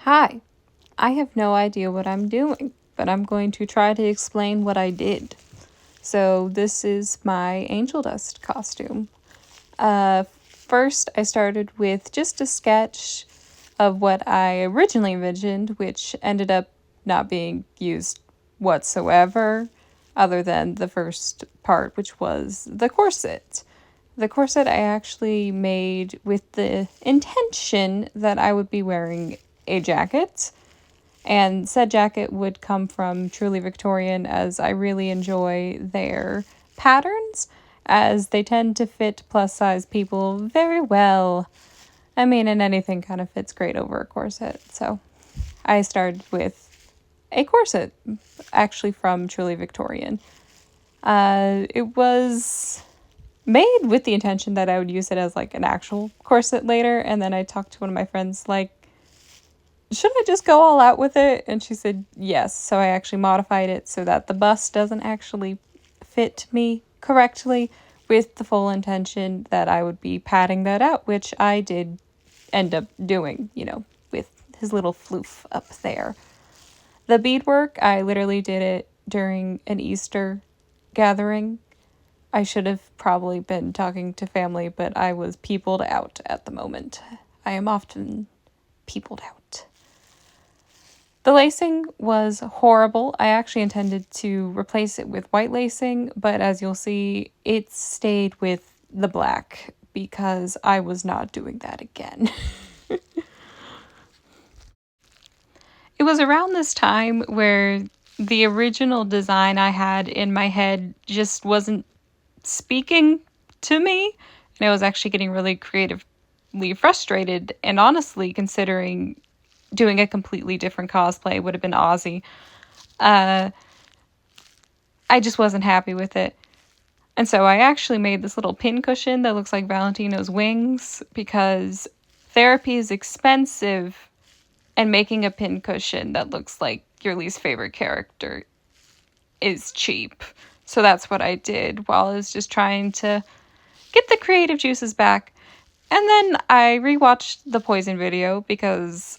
Hi, I have no idea what I'm doing, but I'm going to try to explain what I did. So this is my Angel Dust costume. First, I started with just a sketch of what I originally envisioned, which ended up not being used whatsoever, other than the first part, which was the corset. The corset I actually made with the intention that I would be wearing a jacket, and said jacket would come from Truly Victorian, as I really enjoy their patterns, as they tend to fit plus size people very well. I mean, and anything kind of fits great over a corset. So I started with a corset, actually from Truly Victorian. It was made with the intention that I would use it as like an actual corset later, and then I talked to one of my friends like, should I just go all out with it? And she said yes. So I actually modified it so that the bust doesn't actually fit me correctly, with the full intention that I would be padding that out, which I did end up doing, with his little floof up there. The beadwork, I literally did it during an Easter gathering. I should have probably been talking to family, but I was peopled out at the moment. I am often peopled out. The lacing was horrible. I actually intended to replace it with white lacing, but as you'll see, it stayed with the black because I was not doing that again. It was around this time where the original design I had in my head just wasn't speaking to me, and I was actually getting really creatively frustrated, and honestly considering doing a completely different cosplay would have been Aussie. I just wasn't happy with it. And so I actually made this little pin cushion that looks like Valentino's wings, because therapy is expensive and making a pin cushion that looks like your least favorite character is cheap. So that's what I did while I was just trying to get the creative juices back. And then I rewatched the Poison video because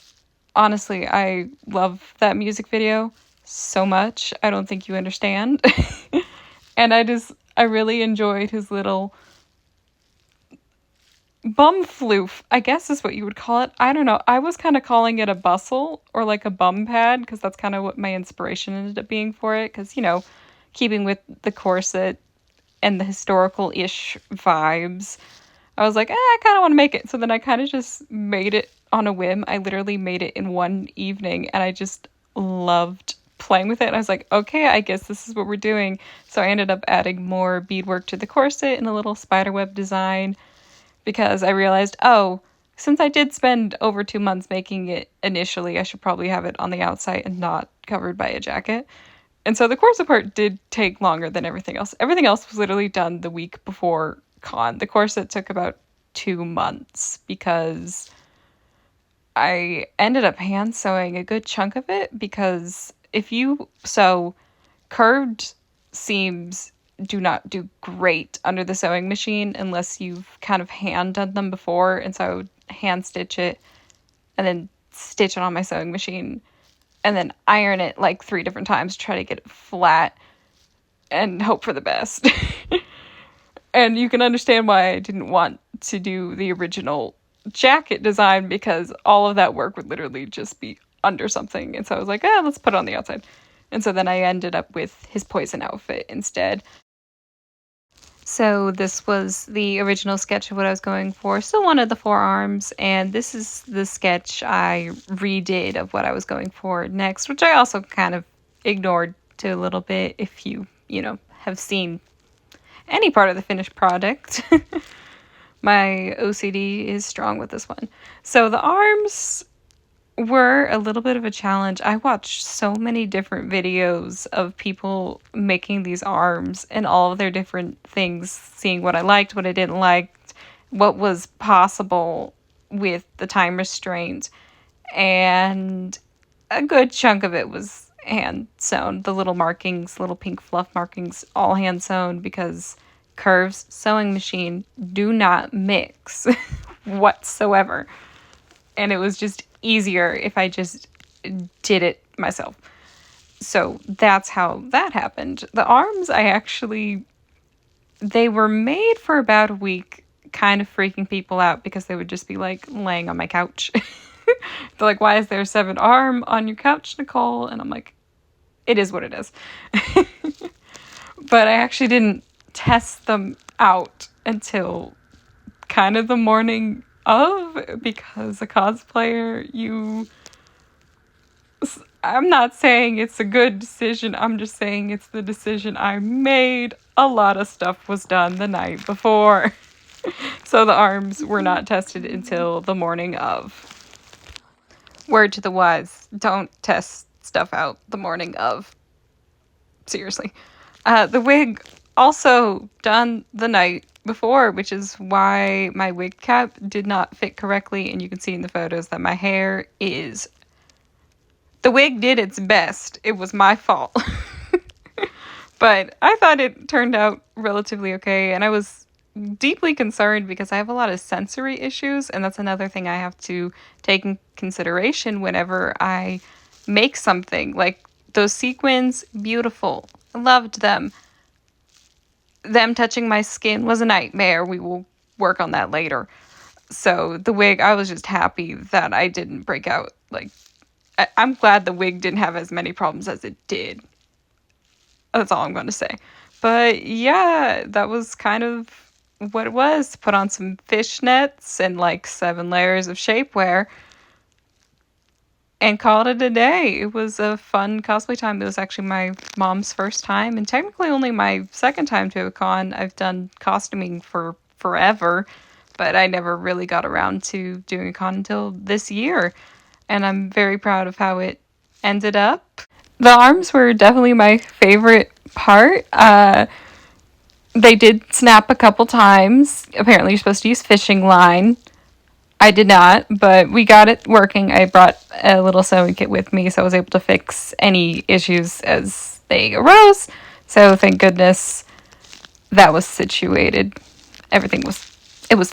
honestly, I love that music video so much. I don't think you understand. And I really enjoyed his little bum floof, I guess is what you would call it. I don't know. I was kind of calling it a bustle or like a bum pad, because that's kind of what my inspiration ended up being for it. Because, keeping with the corset and the historical-ish vibes, I was like, I kind of want to make it. So then I kind of just made it on a whim. I literally made it in one evening, and I just loved playing with it. And I was like, okay, I guess this is what we're doing. So I ended up adding more beadwork to the corset and a little spiderweb design, because I realized, since I did spend over 2 months making it initially, I should probably have it on the outside and not covered by a jacket. And so the corset part did take longer than everything else. Everything else was literally done the week before con. The corset took about 2 months because I ended up hand sewing a good chunk of it, because if you sew curved seams, do not do great under the sewing machine unless you've kind of hand done them before. And so I would hand stitch it and then stitch it on my sewing machine and then iron it like 3 different times, try to get it flat and hope for the best. And you can understand why I didn't want to do the original jacket design, because all of that work would literally just be under something. And so I was like, let's put it on the outside. And so then I ended up with his poison outfit instead. So this was the original sketch of what I was going for. Still wanted the forearms, and this is the sketch I redid of what I was going for next, which I also kind of ignored to a little bit if you have seen any part of the finished product. My OCD is strong with this one. So the arms were a little bit of a challenge. I watched so many different videos of people making these arms and all of their different things, seeing what I liked, what I didn't like, what was possible with the time restraint. And a good chunk of it was hand sewn. The little markings, little pink fluff markings, all hand sewn, because curves, sewing machine do not mix whatsoever. and it was just easier if I just did it myself. So that's how that happened. The arms, they were made for about a week, kind of freaking people out because they would just be like laying on my couch. They're like, why is there a 7 arm on your couch, Nicole? And I'm like, it is what it is. But I actually didn't test them out until kind of the morning of, because a cosplayer, I'm not saying it's a good decision, I'm just saying it's the decision I made. A lot of stuff was done the night before. So the arms were not tested until the morning of. Word to the wise, don't test stuff out the morning of. Seriously. The wig also done the night before, which is why my wig cap did not fit correctly, and you can see in the photos that my hair is... The wig did its best. It was my fault. But I thought it turned out relatively okay, and I was deeply concerned because I have a lot of sensory issues, and that's another thing I have to take in consideration whenever I make something. Like those sequins, beautiful. I loved them. Them touching my skin was a nightmare. We will work on that later. So the wig, I was just happy that I didn't break out. Like, I'm glad the wig didn't have as many problems as it did. That's all I'm going to say. But yeah, that was kind of what it was. Put on some fishnets and like 7 layers of shapewear and called it a day. It was a fun cosplay time. It was actually my mom's first time and technically only my second time to a con. I've done costuming for forever, but I never really got around to doing a con until this year. And I'm very proud of how it ended up. The arms were definitely my favorite part. They did snap a couple times. Apparently you're supposed to use fishing line. I did not, but we got it working. I brought a little sewing kit with me, so I was able to fix any issues as they arose. So thank goodness that was situated. It was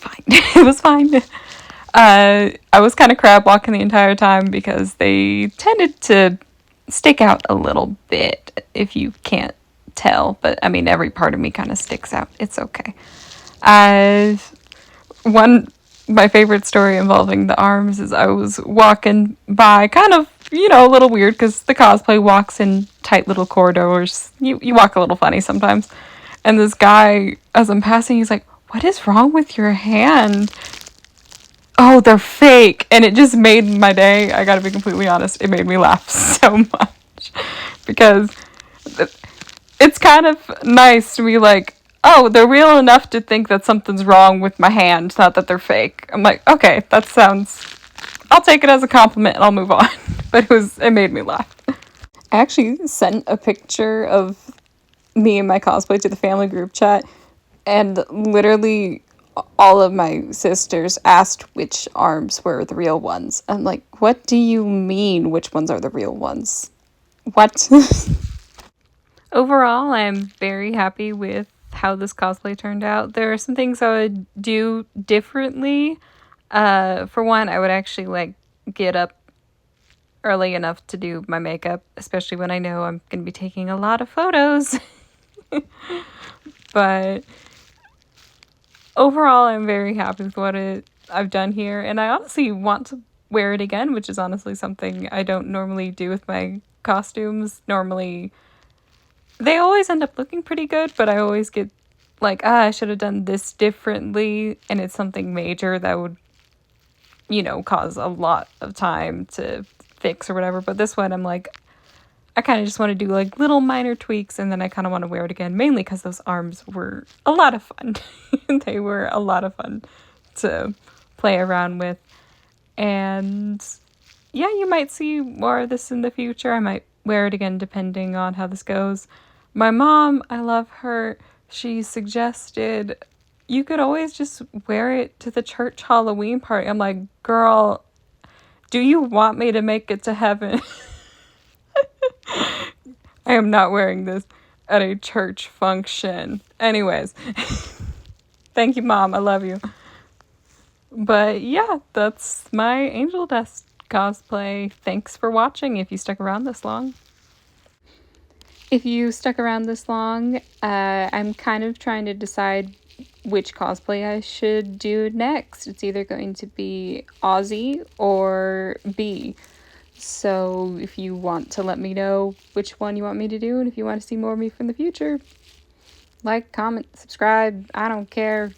fine. It was fine. I was kind of crab walking the entire time because they tended to stick out a little bit, if you can't tell. But, I mean, every part of me kind of sticks out. It's okay. My favorite story involving the arms is I was walking by, kind of, a little weird, because the cosplay walks in tight little corridors. You walk a little funny sometimes. And this guy, as I'm passing, he's like, "What is wrong with your hand?" "Oh, they're fake." And it just made my day. I gotta be completely honest. It made me laugh so much. Because it's kind of nice to be like, oh, they're real enough to think that something's wrong with my hand, not that they're fake. I'm like, okay, I'll take it as a compliment and I'll move on. But it made me laugh. I actually sent a picture of me and my cosplay to the family group chat, and literally all of my sisters asked which arms were the real ones. I'm like, what do you mean which ones are the real ones? What? Overall, I'm very happy with how this cosplay turned out. There are some things I would do differently. For one, I would actually get up early enough to do my makeup, especially when I know I'm going to be taking a lot of photos. But overall, I'm very happy with what I've done here, and I honestly want to wear it again, which is honestly something I don't normally do with my costumes. Normally, they always end up looking pretty good, but I always get I should have done this differently, and it's something major that would, cause a lot of time to fix or whatever. But this one, I'm like, I kind of just want to do little minor tweaks, and then I kind of want to wear it again, mainly because those arms were a lot of fun. They were a lot of fun to play around with. And yeah, you might see more of this in the future. I might wear it again depending on how this goes. My mom, I love her. She suggested you could always just wear it to the church Halloween party. I'm like, girl, do you want me to make it to heaven? I am not wearing this at a church function. Anyways, thank you, Mom. I love you. But yeah, that's my Angel Dust cosplay. Thanks for watching if you stuck around this long. If you stuck around this long, I'm kind of trying to decide which cosplay I should do next. It's either going to be Aussie or B. So if you want to let me know which one you want me to do, and if you want to see more of me from the future, like, comment, subscribe. I don't care.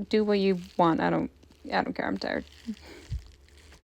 Do what you want. I don't care. I'm tired.